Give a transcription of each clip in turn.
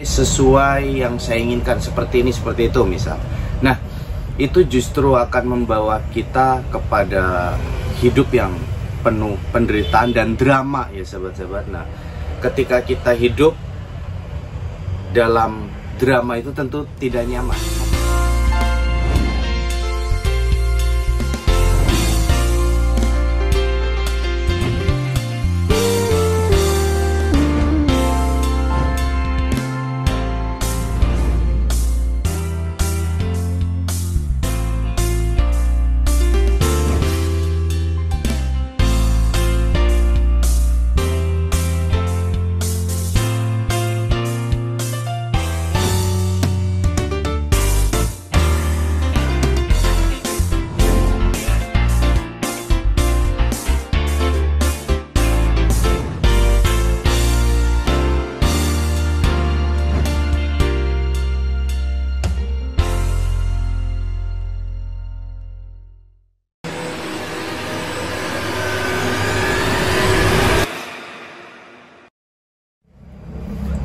sesuai yang saya inginkan, seperti ini, seperti itu misal. Nah, itu justru akan membawa kita kepada hidup yang penuh penderitaan dan drama ya sahabat-sahabat. Nah, ketika kita hidup dalam drama itu tentu tidak nyaman.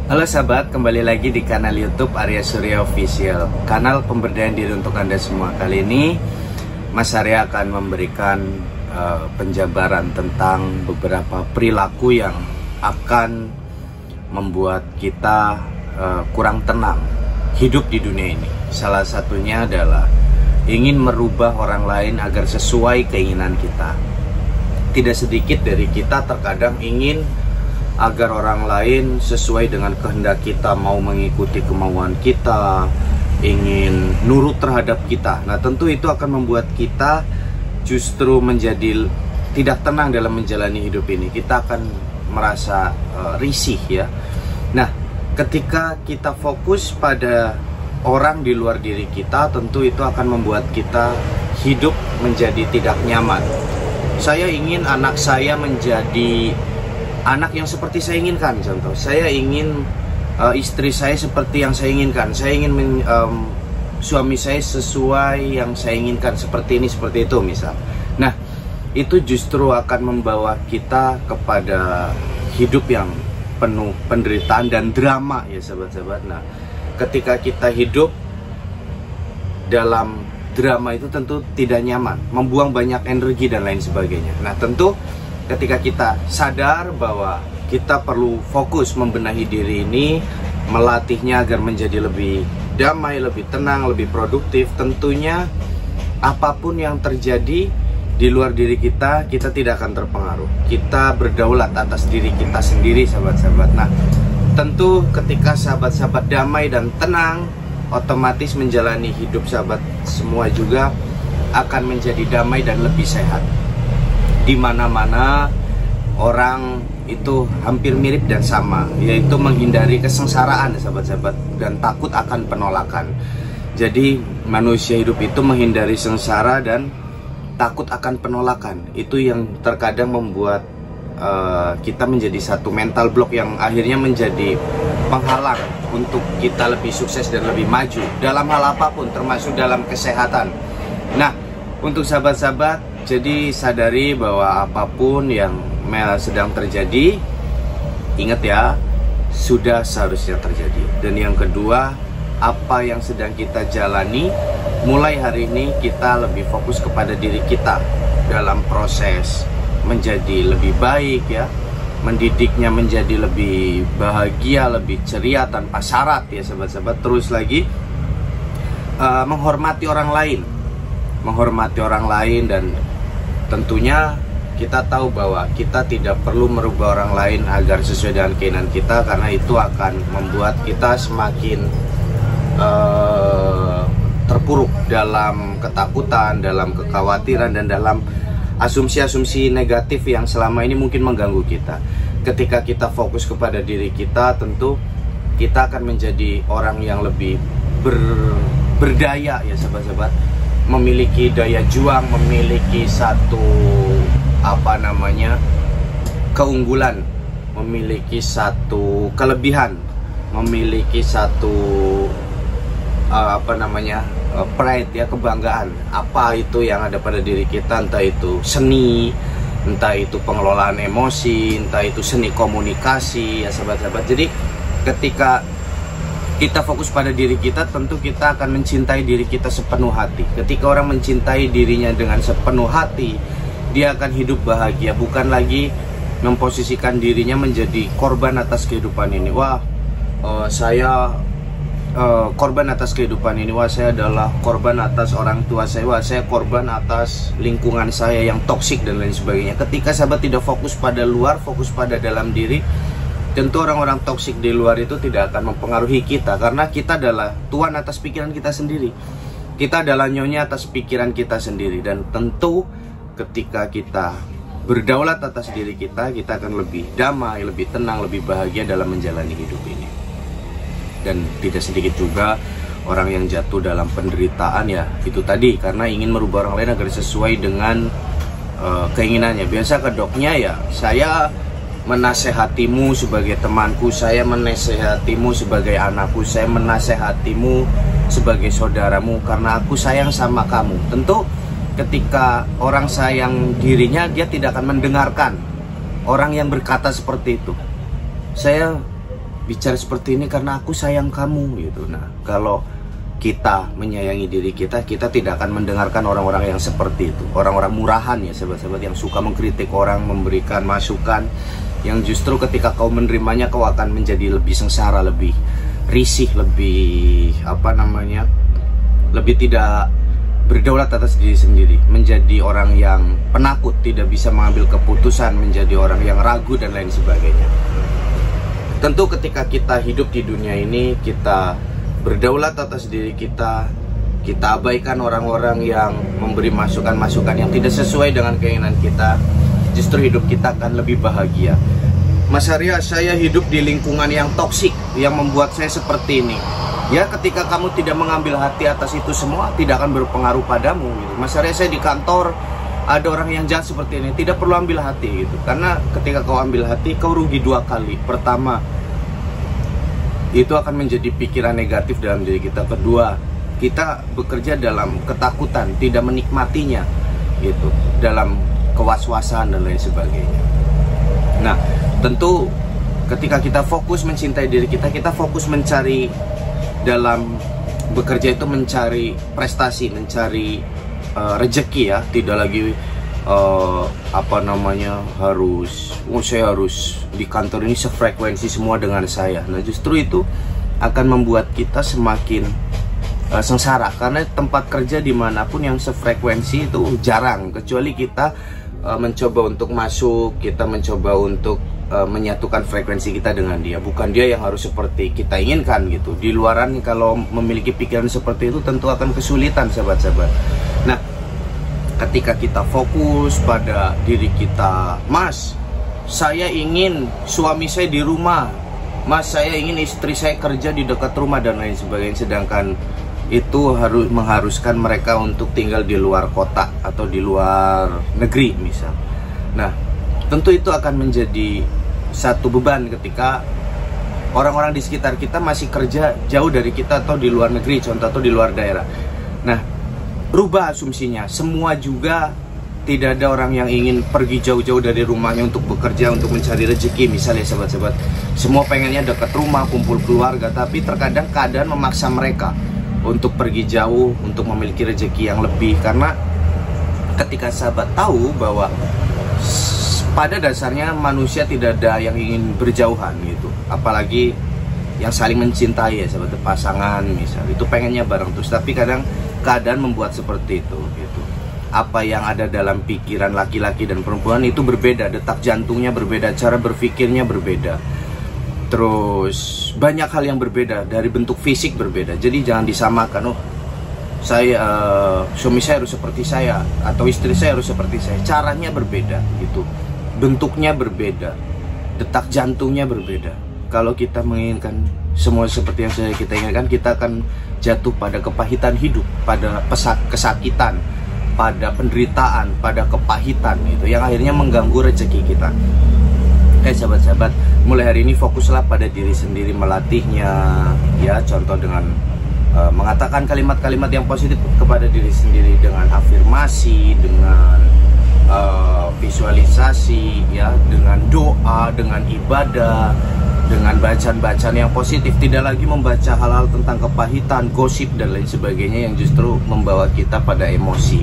Halo sahabat, kembali lagi di kanal YouTube Arya Surya Official, kanal pemberdayaan diri untuk Anda semua. Kali ini Mas Arya akan memberikan penjabaran tentang beberapa perilaku yang akan membuat kita kurang tenang hidup di dunia ini. Salah satunya adalah ingin merubah orang lain agar sesuai keinginan kita. Tidak sedikit dari kita terkadang ingin agar orang lain sesuai dengan kehendak kita, mau mengikuti kemauan kita, ingin nurut terhadap kita. Nah, tentu itu akan membuat kita justru menjadi tidak tenang dalam menjalani hidup ini. Kita akan merasa risih ya. Nah, ketika kita fokus pada orang di luar diri kita, tentu itu akan membuat kita hidup menjadi tidak nyaman. Saya ingin anak saya menjadi anak yang seperti saya inginkan, contoh. Saya ingin istri saya seperti yang saya inginkan. Saya ingin suami saya sesuai yang saya inginkan, seperti ini, seperti itu misal. Nah, itu justru akan membawa kita kepada hidup yang penuh penderitaan dan drama ya sahabat-sahabat. Nah, ketika kita hidup dalam drama itu tentu tidak nyaman, membuang banyak energi dan lain sebagainya. Nah, tentu ketika kita sadar bahwa kita perlu fokus membenahi diri ini, melatihnya agar menjadi lebih damai, lebih tenang, lebih produktif, tentunya apapun yang terjadi di luar diri kita, kita tidak akan terpengaruh. Kita berdaulat atas diri kita sendiri, sahabat-sahabat. Nah, tentu ketika sahabat-sahabat damai dan tenang, otomatis menjalani hidup sahabat semua juga akan menjadi damai dan lebih sehat. Di mana-mana orang itu hampir mirip dan sama, yaitu menghindari kesengsaraan sahabat-sahabat dan takut akan penolakan. Jadi manusia hidup itu menghindari sengsara dan takut akan penolakan. Itu yang terkadang membuat kita menjadi satu mental block yang akhirnya menjadi penghalang untuk kita lebih sukses dan lebih maju dalam hal apapun, termasuk dalam kesehatan. Nah, untuk sahabat-sahabat, jadi sadari bahwa apapun yang sedang terjadi, ingat ya, sudah seharusnya terjadi. Dan yang kedua, apa yang sedang kita jalani, mulai hari ini kita lebih fokus kepada diri kita dalam proses menjadi lebih baik ya, mendidiknya menjadi lebih bahagia, lebih ceria tanpa syarat ya sahabat-sahabat. Terus lagi menghormati orang lain, dan tentunya kita tahu bahwa kita tidak perlu merubah orang lain agar sesuai dengan keinginan kita, karena itu akan membuat kita semakin terpuruk dalam ketakutan, dalam kekhawatiran, dan dalam asumsi-asumsi negatif yang selama ini mungkin mengganggu kita. Ketika kita fokus kepada diri kita, tentu kita akan menjadi orang yang lebih berdaya ya sahabat-sahabat, memiliki daya juang, memiliki satu keunggulan, memiliki satu kelebihan, memiliki satu pride ya, kebanggaan. Apa itu yang ada pada diri kita, entah itu seni, entah itu pengelolaan emosi, entah itu seni komunikasi ya sahabat-sahabat. Jadi ketika kita fokus pada diri kita, tentu kita akan mencintai diri kita sepenuh hati. Ketika orang mencintai dirinya dengan sepenuh hati, dia akan hidup bahagia, bukan lagi memposisikan dirinya menjadi korban atas kehidupan ini. Wah, saya korban atas kehidupan ini. Wah, saya adalah korban atas orang tua saya. Wah, saya korban atas lingkungan saya yang toksik dan lain sebagainya. Ketika sahabat tidak fokus pada luar, fokus pada dalam diri, tentu orang-orang toksik di luar itu tidak akan mempengaruhi kita, karena kita adalah tuan atas pikiran kita sendiri. Kita adalah nyonya atas pikiran kita sendiri. Dan tentu ketika kita berdaulat atas diri kita, kita akan lebih damai, lebih tenang, lebih bahagia dalam menjalani hidup ini. Dan tidak sedikit juga orang yang jatuh dalam penderitaan, ya itu tadi, karena ingin merubah orang lain agar sesuai dengan keinginannya. Biasa kedoknya, ya saya menasehatimu sebagai temanku, saya menasehatimu sebagai anakku, saya menasehatimu sebagai saudaramu karena aku sayang sama kamu. Tentu ketika orang sayang dirinya, dia tidak akan mendengarkan orang yang berkata seperti itu. Saya bicara seperti ini karena aku sayang kamu gitu. Nah, kalau kita menyayangi diri kita, kita tidak akan mendengarkan orang-orang yang seperti itu. Orang-orang murahan, ya sahabat-sahabat, yang suka mengkritik orang, memberikan masukan, yang justru ketika kau menerimanya, kau akan menjadi lebih sengsara, lebih risih, lebih lebih tidak berdaulat atas diri sendiri, menjadi orang yang penakut, tidak bisa mengambil keputusan, menjadi orang yang ragu dan lain sebagainya. Tentu ketika kita hidup di dunia ini, kita berdaulat atas diri kita, kita abaikan orang-orang yang memberi masukan-masukan yang tidak sesuai dengan keinginan kita, justru hidup kita akan lebih bahagia. Mas Arya, saya hidup di lingkungan yang toksik yang membuat saya seperti ini. Ya, ketika kamu tidak mengambil hati atas itu semua, tidak akan berpengaruh padamu gitu. Mas Arya, saya di kantor ada orang yang jahat seperti ini, tidak perlu ambil hati gitu. Karena ketika kau ambil hati, kau rugi dua kali. Pertama, itu akan menjadi pikiran negatif dalam diri kita. Kedua, kita bekerja dalam ketakutan, tidak menikmatinya gitu, dalam kewaswasan dan lain sebagainya. Nah, tentu ketika kita fokus mencintai diri kita, kita fokus mencari, dalam bekerja itu mencari prestasi, mencari rezeki, ya, tidak lagi saya harus di kantor ini sefrekuensi semua dengan saya. Nah, justru itu akan membuat kita semakin sengsara, karena tempat kerja dimanapun yang sefrekuensi itu jarang, kecuali kita mencoba untuk masuk, kita mencoba untuk menyatukan frekuensi kita dengan dia. Bukan dia yang harus seperti kita inginkan gitu. Di luaran kalau memiliki pikiran seperti itu, tentu akan kesulitan, sahabat-sahabat. Nah, ketika kita fokus pada diri kita, Mas, saya ingin suami saya di rumah, Mas, saya ingin istri saya kerja di dekat rumah dan lain sebagainya, sedangkan itu harus mengharuskan mereka untuk tinggal di luar kota atau di luar negeri misal. Nah, tentu itu akan menjadi satu beban ketika orang-orang di sekitar kita masih kerja jauh dari kita atau di luar negeri, contoh, atau di luar daerah. Nah, rubah asumsinya, semua juga tidak ada orang yang ingin pergi jauh-jauh dari rumahnya untuk bekerja, untuk mencari rezeki misalnya, sahabat-sahabat. Semua pengennya dekat rumah, kumpul keluarga, tapi terkadang keadaan memaksa mereka untuk pergi jauh, untuk memiliki rezeki yang lebih. Karena ketika sahabat tahu bahwa pada dasarnya manusia tidak ada yang ingin berjauhan gitu, apalagi yang saling mencintai, ya sahabat, pasangan misal, itu pengennya bareng terus, tapi kadang keadaan membuat seperti itu gitu. Apa yang ada dalam pikiran laki-laki dan perempuan itu berbeda, detak jantungnya berbeda, cara berpikirnya berbeda, terus banyak hal yang berbeda, dari bentuk fisik berbeda. Jadi jangan disamakan, suami saya harus seperti saya atau istri saya harus seperti saya. Caranya berbeda gitu, bentuknya berbeda, detak jantungnya berbeda. Kalau kita menginginkan semua seperti yang kita inginkan, kita akan jatuh pada kepahitan hidup, pada kesakitan, pada penderitaan, pada kepahitan gitu, yang akhirnya mengganggu rezeki kita. Sahabat-sahabat, mulai hari ini fokuslah pada diri sendiri, melatihnya, ya, contoh dengan mengatakan kalimat-kalimat yang positif kepada diri sendiri, dengan afirmasi, dengan visualisasi, ya, dengan doa, dengan ibadah, dengan bacaan-bacaan yang positif, tidak lagi membaca hal-hal tentang kepahitan, gosip dan lain sebagainya yang justru membawa kita pada emosi,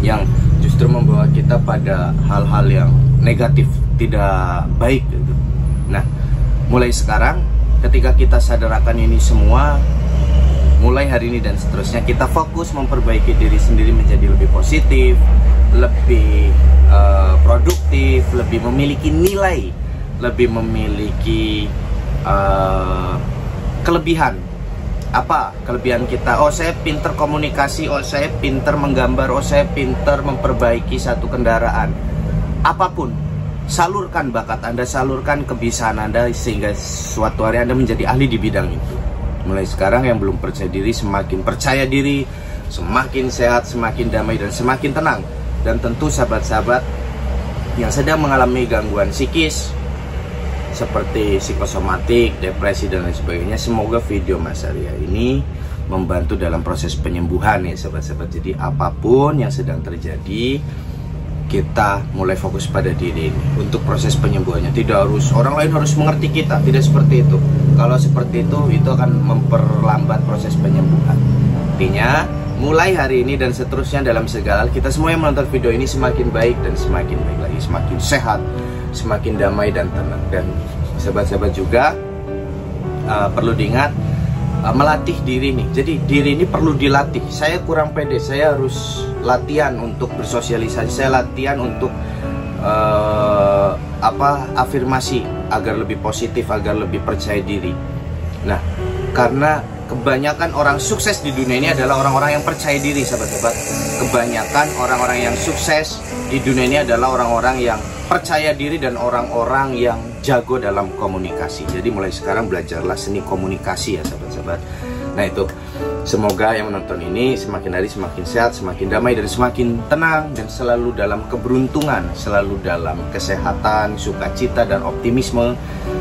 yang justru membawa kita pada hal-hal yang negatif, tidak baik gitu. Nah, mulai sekarang ketika kita sadar akan ini semua, mulai hari ini dan seterusnya kita fokus memperbaiki diri sendiri menjadi lebih positif, lebih produktif, lebih memiliki nilai, lebih memiliki kelebihan. Apa kelebihan kita? Oh, saya pinter komunikasi, oh saya pinter menggambar, oh saya pinter memperbaiki satu kendaraan. Apapun, salurkan bakat Anda, salurkan kebiasaan Anda sehingga suatu hari Anda menjadi ahli di bidang itu. Mulai sekarang yang belum percaya diri semakin percaya diri, semakin sehat, semakin damai dan semakin tenang. Dan tentu sahabat-sahabat yang sedang mengalami gangguan psikis seperti psikosomatik, depresi dan lain sebagainya, semoga video Mas Arya ini membantu dalam proses penyembuhan ya sahabat-sahabat. Jadi apapun yang sedang terjadi, kita mulai fokus pada diri ini untuk proses penyembuhannya. Tidak harus orang lain harus mengerti kita, tidak seperti itu. Kalau seperti itu akan memperlambat proses penyembuhan. Artinya mulai hari ini dan seterusnya dalam segala hal, kita semua yang menonton video ini semakin baik dan semakin baik lagi, semakin sehat, semakin damai dan tenang. Dan sahabat-sahabat juga perlu diingat, melatih diri nih. Jadi diri ini perlu dilatih. Saya kurang pede, saya harus latihan untuk bersosialisasi, saya latihan untuk afirmasi agar lebih positif, agar lebih percaya diri. Nah, karena kebanyakan orang sukses di dunia ini adalah orang-orang yang percaya diri, sahabat-sahabat. Kebanyakan orang-orang yang sukses di dunia ini adalah orang-orang yang percaya diri dan orang-orang yang jago dalam komunikasi. Jadi mulai sekarang belajarlah seni komunikasi ya sahabat-sahabat. Nah itu, semoga yang menonton ini semakin hari semakin sehat, semakin damai dan semakin tenang, dan selalu dalam keberuntungan, selalu dalam kesehatan, sukacita dan optimisme.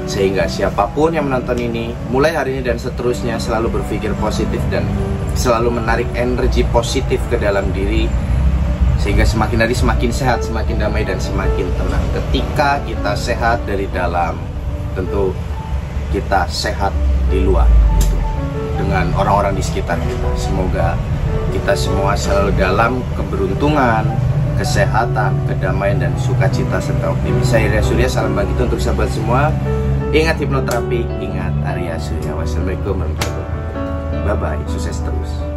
Sehingga siapapun yang menonton ini mulai hari ini dan seterusnya selalu berpikir positif dan selalu menarik energi positif ke dalam diri, sehingga semakin hari semakin sehat, semakin damai dan semakin tenang. Ketika kita sehat dari dalam, tentu kita sehat di luar gitu, dengan orang-orang di sekitar kita. Semoga kita semua selalu dalam keberuntungan, kesehatan, kedamaian dan sukacita serta optimis. Saya Arya Surya, salam bagi untuk sahabat semua. Ingat hipnoterapi, ingat Arya Surya. Wassalamualaikum warahmatullahi wabarakatuh. Bye bye, sukses terus.